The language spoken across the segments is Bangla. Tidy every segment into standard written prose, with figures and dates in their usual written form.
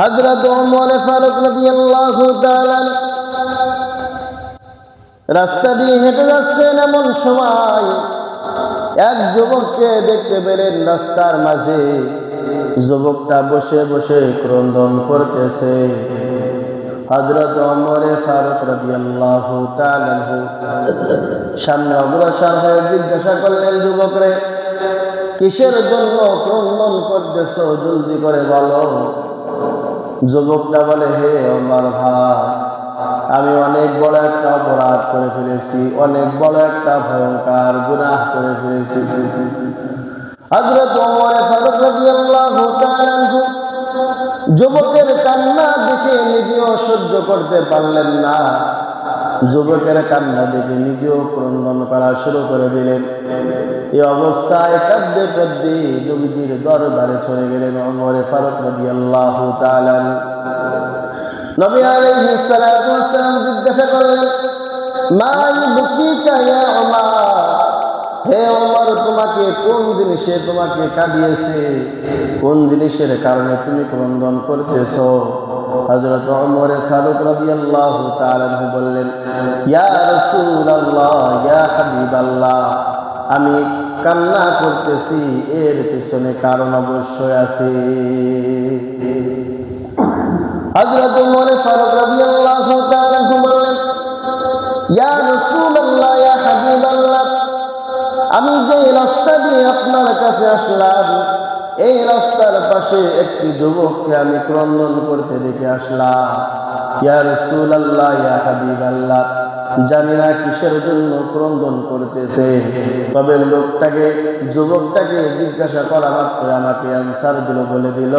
হযরত ওমর ফারুক রাদিয়াল্লাহু তাআলা রাস্তা দিয়ে হেঁটে যাচ্ছেন, এমন সময় এক যুবককে দেখতে পেলেন রাস্তার মাঝে। যুবকটা বসে বসে ক্রন্দন করতেছে। হযরত ওমর ফারুক রাদিয়াল্লাহু তাআলা সামনে অগ্রসর হয়ে জিজ্ঞাসা করলেন, যুবকরে, কিসের জন্য ক্রন্দন করতেছো, জলদি করে বলো। যুবকটা বলে, হে ওমর ভাই, আমি অনেক বড় একটা অপরাধ করে ফেলেছি, অনেক বড় একটা ভয়ঙ্কর গুনাহ করে ফেলেছি। হযরত ওমর ফারুক রাদিয়াল্লাহু তাআলা যুবকের কান্না দেখে নিজেও সহ্য করতে পারলেন না। যুবকের কান্না দেখে নিজেও ক্রন্দন করা শুরু করে দিলেন। এই অবস্থায় কাঁদতে কাঁদতে নবীজির দরবারে চলে গেলেন ওমর ফারুক রাদিয়াল্লাহু তাআলা। নবী আলাইহিস সালাতু ওয়াস সালাম জিজ্ঞাসা করলেন, মা ইবকিকা ইয়া ওমর, হে ওমর, তোমাকে কোন জিনিসে তোমাকে কাঁদিয়েছে, কোন জিনিসের কারণে তুমি ক্রন্দন করতেছো? হযরত ওমর ফারুক রাদিয়াল্লাহু তাআলা বললেন, ইয়া রাসূলুল্লাহ, ইয়া হাবিবাল্লাহ, আমি কান্না করতেছি, এর পিছনে কারণ অবশ্যই আছে। হযরত ওমর ফারুক রাদিয়াল্লাহু তাআলা বললেন, ইয়া রাসূলুল্লাহ, ইয়া হাবিবাল্লাহ, আমি যে রাস্তা দিয়ে আপনার কাছে আসলাম, এই রাস্তার পাশে একটি যুবককে আমি ক্রন্দন করতে দেখে আসলাম। ইয়া রাসূলুল্লাহ, ইয়া হাবিবাল্লাহ, জানি না কিসের জন্য ক্রন্দন করতেছে, তবে যুবকটাকে জিজ্ঞাসা করা মাত্র আমাকে আনসার গুলো বলে দিল,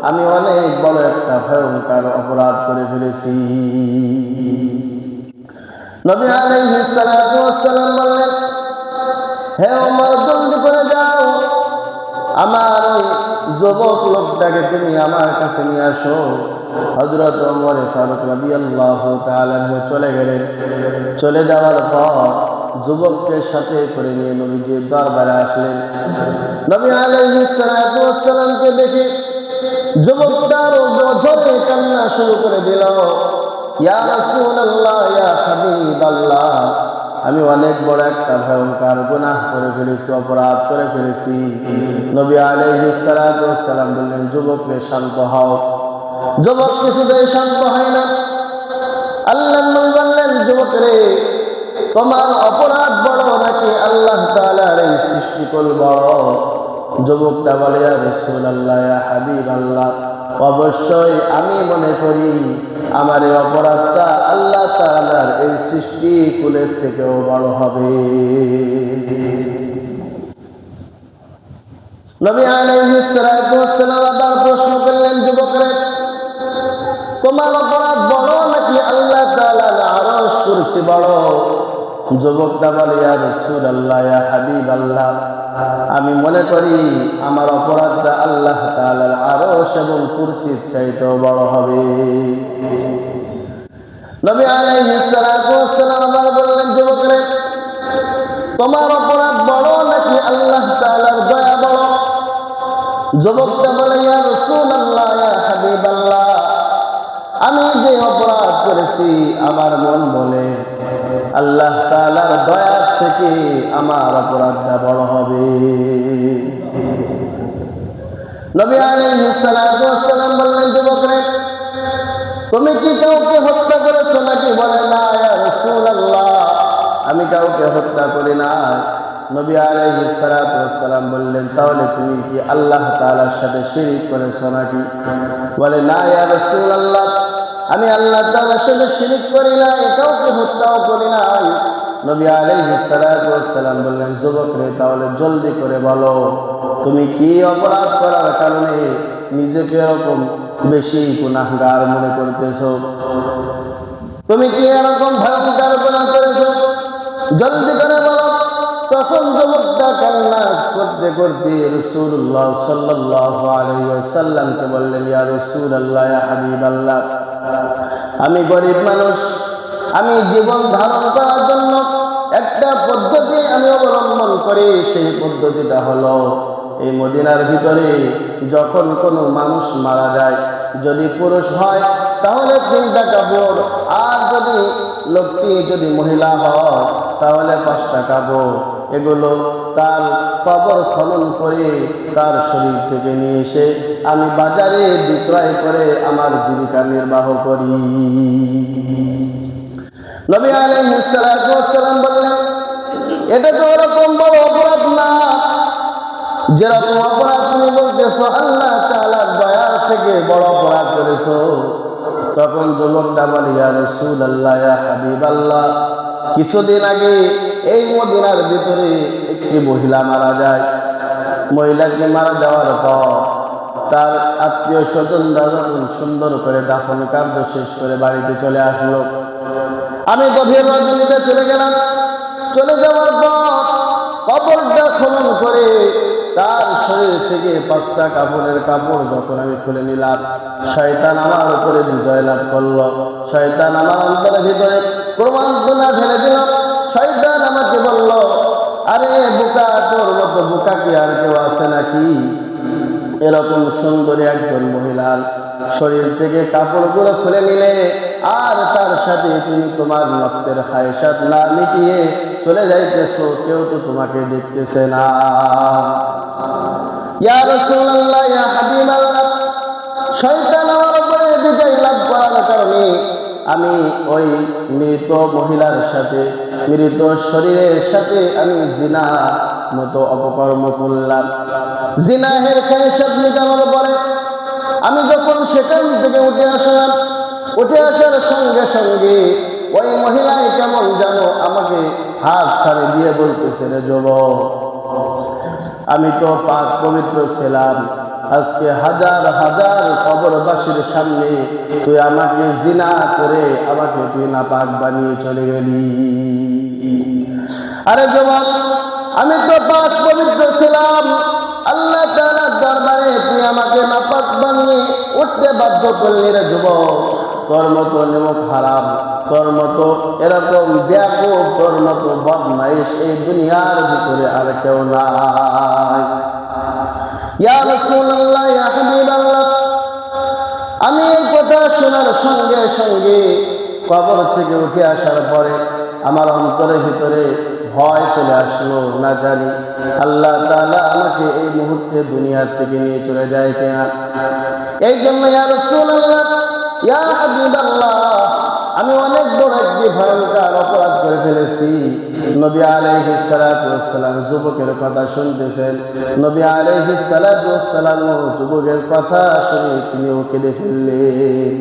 আমি অনেক বড় একটা ভয়ঙ্কর অপরাধ করে ফেলেছি। নবী আলাইহিস সালাতু ওয়াস সালাম বললেন, হে ওমর, জলদি করে যাও, আমার ওই যুবক লোকটাকে তুমি আমার কাছে নিয়ে আসো। হযরত ওমর ফারুক রাদিয়াল্লাহু তাআলা চলে গেলেন। চলে যাওয়ার পর যুবককে সাথে করে নিয়ে নবীজির দরবারে আসলেন। নবী আলাইহিস সালাতু ওয়াস সালামকে দেখে যুবকটার জোরে কান্না শুরু করে দিল, ইয়া রাসূলুল্লাহ, ইয়া হাবিবাল্লাহ, আমি অনেক বড় একটা ভয়ঙ্কর গুনাহ করে ফেলেছি, অপরাধ করে ফেলেছি। নবী আলাইহিস সালাতু ওয়াস সালাম বললেন, যুবককে শান্ত হও। যুবক কিছুতেই শান্ত হয় না। আল্লাহর নবী বললেন, যুবকরে, তোমার অপরাধ বড় নাকি আল্লাহ তাআলার এই সৃষ্টিকুল বড়? যুবকটা বলে, ইয়া রাসূলুল্লাহ, ইয়া হাবিবাল্লাহ, অবশ্যই আমি মনে করি আমার এই অপরাধটা আল্লাহ তাআলার এই সৃষ্টিকুলের থেকেও বড় হবে। নবী আলাইহিস সালাতু ওয়াস সালাম আবার প্রশ্ন করলেন, যুবকরে, তোমার অপরাধ বড় নাকি আল্লাহ তাআলার আরশ কুরসি বড়? যুবকটা বলে, ইয়া রাসূলুল্লাহ, ইয়া হাবিবাল্লাহ, আমি মনে করি আমার অপরাধটা আল্লাহ তাআলার আরশ এবং কুরসির চাইতেও বড় হবে। নবী আলাইহিস সালাতু ওয়াস সালাম আবার বললেন, যুবকরে, তোমার অপরাধ বড় নাকি আল্লাহ তাআলার দয়া বড়? যুবকটা বলে, ইয়া রাসূলুল্লাহ, ইয়া হাবিবাল্লাহ, আমি যে অপরাধ করেছি আমার মন বলে আল্লাহ তাআলার দয়া থেকে আমার অপরাধটা বড় হবে। নবী আলাইহিস সালাতু ওয়াস সালাম বললেন, যুবকরে, তুমি কি কাউকে হত্যা করেছো নাকি? বলে, না ইয়া রাসূলুল্লাহ, আমি কাউকে হত্যা করি না। নবী আলাইহিস সালাতু ওয়াস সালাম বললেন, তাহলে তুমি কি আল্লাহ তাআলার সাথে শিরক করেছো নাকি? বলে, না ইয়া রাসূলুল্লাহ, আমি আল্লাহ তাআলার সাথে শিরক করি না, কাউকে হত্যাও করি না। নবী আলাইহিস সালাতু ওয়াস সালাম বললেন, যুবকরে, তাহলে জলদি করে বলো, তুমি কি অপরাধ করার কারণে নিজেকে এরকম বেশি গুনাহগার মনে করতেছো? তুমি কি এরকম ভয়ঙ্কর গুনাহ করেছো? জলদি করে বলো। তখন যুবকটা কান্না করতে করতে রাসূলুল্লাহ সাল্লাল্লাহু আলাইহি ওয়াসাল্লামকে বললেন, ইয়া রাসূলুল্লাহ, ইয়া হাবিবাল্লাহ, আমি গরিব মানুষ, আমি জীবন ধারণ করার জন্য একটা পদ্ধতি আমি অবলম্বন করি। সেই পদ্ধতিটা হলো এই মদিনার ভিতরে যখন কোনো মানুষ মারা যায়, যদি পুরুষ হয় তাহলে 3টা কাপড়, আর যদি মহিলা হয় তাহলে 5টা কাপড়। এগুলো তার কবর খনন করে তার শরীর থেকে নিয়ে এসে আমি বাজারে বিক্রয় করে আমার জীবিকা নির্বাহ করি। নবী আলাইহিস সালাতু ওয়াস সালাম বললেন, এটা তো ওরকম বড় অপরাধ না যেরকম অপরাধ তুমি বলতেছো আল্লাহ তাআলার দয়া থেকে বড় অপরাধ করেছো। তখন যুবকটা বলে, ইয়া রাসূলুল্লাহ, ইয়া হাবিবাল্লাহ, কিছুদিন আগে এই মদিনার ভিতরে একটি মহিলা মারা যায়। মহিলাকে মারা যাওয়ার পর তার আত্মীয় স্বজনরা যখন সুন্দর করে দাফন কার্য শেষ করে বাড়িতে চলে আসলো, আমি গভীর রজনীতে চলে গেলাম। চলে যাওয়ার পর কবরটা খনন করে তার শরীর থেকে 5টা কাপড়ের কাপড় যখন আমি খুলে নিলাম, শয়তান আমার উপরে বিজয় লাভ করলো। শয়তান আমার অন্তরের ভিতরে প্রমাণনা ঢেলে দিল। শয়তান আমাকে বলল, আরে বোকা, তোর মতো বোকা কি আর কেউ আছে নাকি? এরকম সুন্দরী একজন মহিলার শরীর থেকে কাপড়গুলো খুলে নিলে আর তার সাথে তুমি তোমার নফসের খায়সাত না মিটিয়ে চলে যাইতেছো, কেউ তো তোমাকে দেখতেছে না। ইয়া রাসূলুল্লাহ, ইয়া হাবিবাল্লাহ, শয়তান আমার উপরে বিজয় লাভ করার কারণে আমি ওই মৃত মহিলার সাথে, মৃত শরীরের সাথে আমি জিনা মতো অপকর্ম করলাম। জিনাহের খায়সাত মিটানোর পরে আমি যখন সেখান থেকে উঠে আসলাম, উঠে আসার সঙ্গে সঙ্গে ওই মহিলাই কেমন যেন আমাকে হাত ছাড়ে দিয়ে বলতেছে, রে যুবক, আমি তো পাক পবিত্র ছিলাম, আজকে হাজার হাজার কবরবাসীর সামনে তুই আমাকে জিনা করে আমাকে তুই নাপাক বানিয়ে চলে গেলি। আরে যুবক, আমি তো পাক পবিত্র ছিলাম, আল্লাহ তাআলার দরবারে তুই আমাকে নাপাক বানিয়ে উঠতে বাধ্য করলি। রে যুবক, তোর মতো নেমক হারাম, তোর মতো এরকম ব্যাপক, তোর মতো বদমাইশ এই দুনিয়ার ভিতরে আর কেউ নাই। ইয়া রাসূলুল্লাহ, ইয়া হাবিবাল্লাহ, আমি এই কথা শোনার সঙ্গে সঙ্গে কবর থেকে উঠে আসার পরে আমার অন্তরের ভিতরে ভয় চলে আসলো। না জানি আল্লাহ তাআলা আমাকে এই মুহূর্তে দুনিয়ার থেকে নিয়ে চলে যায় কিনা। এই জন্য ইয়া রাসূলুল্লাহ, ইয়া হাবিবাল্লাহ, আমি অনেক বড় একটি ভয়ঙ্কর অপরাধ করে ফেলেছি। নবী আলাইহিস সালাতু ওয়াস সালাম যুবকের কথা শুনতেছেন। নবী আলাইহিস সালাতু ওয়াস সালাম যুবকের কথা শুনে তিনিও কেঁদে ফেললেন।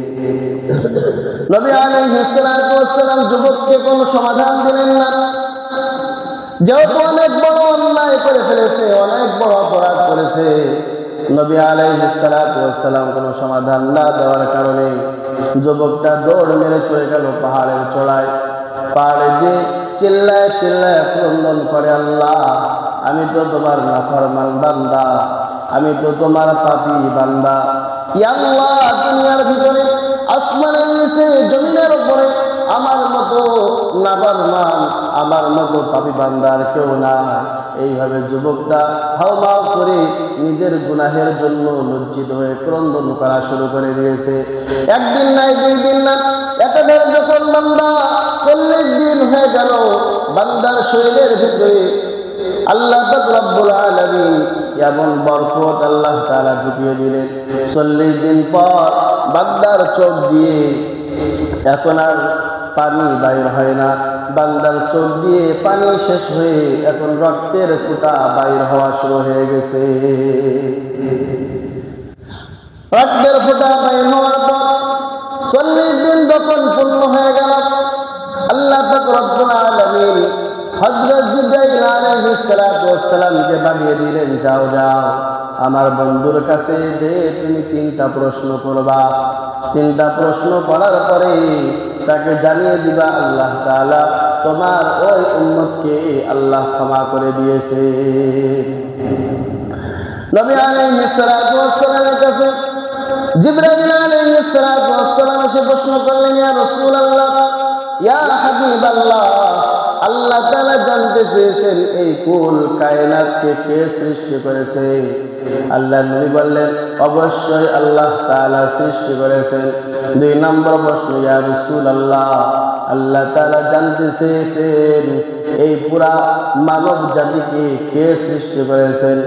নবী আলাইহিস সালাতু ওয়াস সালাম যুবককে কোনো সমাধান দিলেন না। যেহেতু অনেক বড় অন্যায় করে ফেলেছে, অনেক বড় অপরাধ করেছে, নবী আলাইহিস সালাতু ওয়াস সালাম কোনো সমাধান না দেওয়ার কারণে যুবকটা দৌড় মেরে চলে গেল পাহাড়ের চড়ায়। পাহাড়ে যে চিল্লায় চিল্লায় ক্রন্দন করে, আল্লাহ, আমি তো তোমার নাফরমান বান্দা, আমি তো তোমার পাপী বান্দা। ইয়া আল্লাহ, দুনিয়ার ভিতরে, আসমানের নিচে, জমিনের উপরে আমার মতো নাফরমান, আমার মতো পাপী বান্দার কেউ না। এইভাবে যুবকটা হাওমাও করে নিজের গুনাহের জন্য লজ্জিত হয়ে ক্রন্দন করা শুরু করে দিয়েছে। একদিন নাই, 2 দিন না, একাধারে যখন বান্দা 40 দিন হয়ে গেল, বান্দার শরীরের ভিতরে আল্লাহ পাক রব্বুল আলামিন এমন বরকত আল্লাহ তাআলা ঢুকিয়ে দিলেন। 40 দিন পর বান্দার চোখ দিয়ে এখন আর পানি বাইর হয় না। বান্দার চোখ দিয়ে পানি শেষ হয়ে এখন রক্তের ফোঁটা বাইর হওয়া শুরু হয়ে গেছে। রক্তের ফোঁটা বাইর হওয়ার পর 40 দিন যখন পূর্ণ হয়ে গেল, আল্লাহ পাক রব্বুল আলামিন হযরত জিবরাইল আলাইহিস সালাতু ওয়াস সালামকে পাঠিয়ে দিলেন, যাও যাও আমার বন্ধুর কাছে যে তুমি 3টা প্রশ্ন করবা। 3টা প্রশ্ন করার পরে তাকে জানিয়ে দিবা আল্লাহ তাআলা তোমার ওই উম্মতকে আল্লাহ ক্ষমা করে দিয়েছে। নবী আলাইহিস সালাতু ওয়াস সালামের কাছে জিবরাইল আলাইহিস সালাতু ওয়াস সালাম এসে প্রশ্ন করলেন, ইয়া রাসূলুল্লাহ, ইয়া হাবিবাল্লাহ, আল্লাহ তাআলা জানতে চেয়েছেন এই কুল কায়নাতকে কে সৃষ্টি করেছে। আল্লাহ নবী বললেন অবশ্যই আল্লাহ তাআলা সৃষ্টি করেছেন। 2 নম্বর প্রশ্ন, ইয়া রাসূলুল্লাহ, আল্লাহ তাআলা জানতে চেয়েছেন এই পুরা মানব জাতিকে কে সৃষ্টি করেছেন।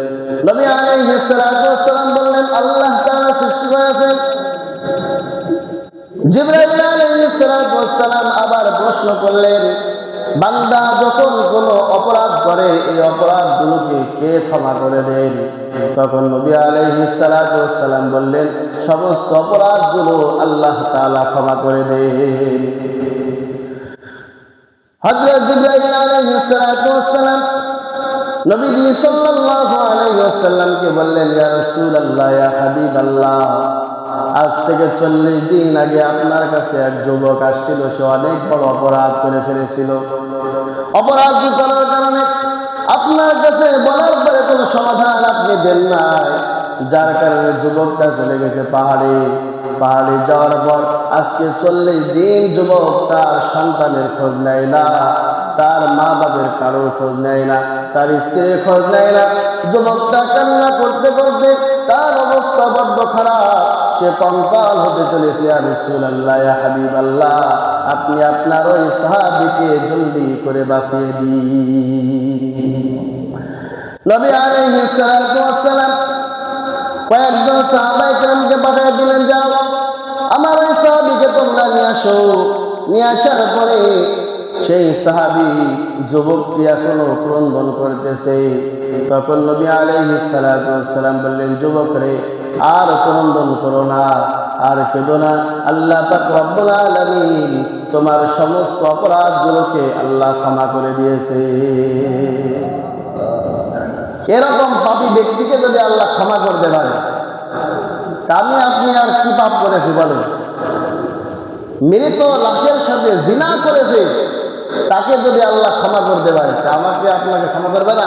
নবী আলাইহিস সালাতু ওয়াস সালাম বললেন আল্লাহ তাআলা সৃষ্টি করেছেন। জিবরাইল আলাইহিস সালাতু ওয়াস সালাম আবার প্রশ্ন করলেন, বান্দা যখন কোনো অপরাধ করে এই অপরাধগুলোকে কে ক্ষমা করে দেন? তখন নবী আলাইহিস সালাতু ওয়াস সালাম বললেন, সমস্ত অপরাধগুলো আল্লাহ তাআলা ক্ষমা করে দেন। হযরত জিবরাইল আলাইহিস সালাতু ওয়াস সালাম নবীজি সাল্লাল্লাহু আলাইহি ওয়াসাল্লামকে বললেন, ইয়া রাসূলুল্লাহ, ইয়া হাবিবাল্লাহ, আজ থেকে 40 দিন আগে আপনার কাছে এক যুবক আসছিল। সে অনেক বড় অপরাধ করে ফেলেছিল। অপরাধ করার কারণে আপনার কাছে বলার পরে কোনো সমাধান আপনি দেন নাই, যার কারণে যুবকটা চলে গেছে পাহাড়ে। পাহাড়ে যাওয়ার পর আজকে 40 দিন যুবক তার সন্তানের খোঁজ নেয় না, তার মা বাবার কারোর খোঁজ নেয় না, তার স্ত্রীর খোঁজ নেয় না। যুবকটা কান্না করতে করতে তার অবস্থা বড্ড খারাপ, সে কঙ্কাল হতে চলেছে। ইয়া রাসূলুল্লাহ, ইয়া হাবিবাল্লাহ, আপনি আপনার ওই সাহাবীকে জলদি করে বাঁচিয়ে দিন। নবী আলাইহিস সালাতু ওয়াস সালাম কয়েকজন সাহাবায়ে কেরামকে পাঠিয়ে দিলেন, যাও আমার ওই সাহাবীকে তোমরা নিয়ে আসো। নিয়ে আসার পরে সেই সাহাবী যুবকটি এখনো ক্রন্দন করতেছে। তখন নবী আলাইহিস সালাতু ওয়াস সালাম বললেন, যুবক রে, আর ক্রন্দন করো না, আর কেঁদো না। আল্লাহ পাক রব্বুল আলামিন তোমার সমস্ত অপরাধগুলোকে আল্লাহ ক্ষমা করে দিয়েছে। এরকম পাপী ব্যক্তিকে যদি আল্লাহ ক্ষমা করতে পারে, আমি আপনি আর কি পাপ করেছি বলেন? মৃত লাশের সাথে জিনা করেছে, তাকে যদি আল্লাহ ক্ষমা করতে পারে, আমাকে আপনাকে ক্ষমা করবে না?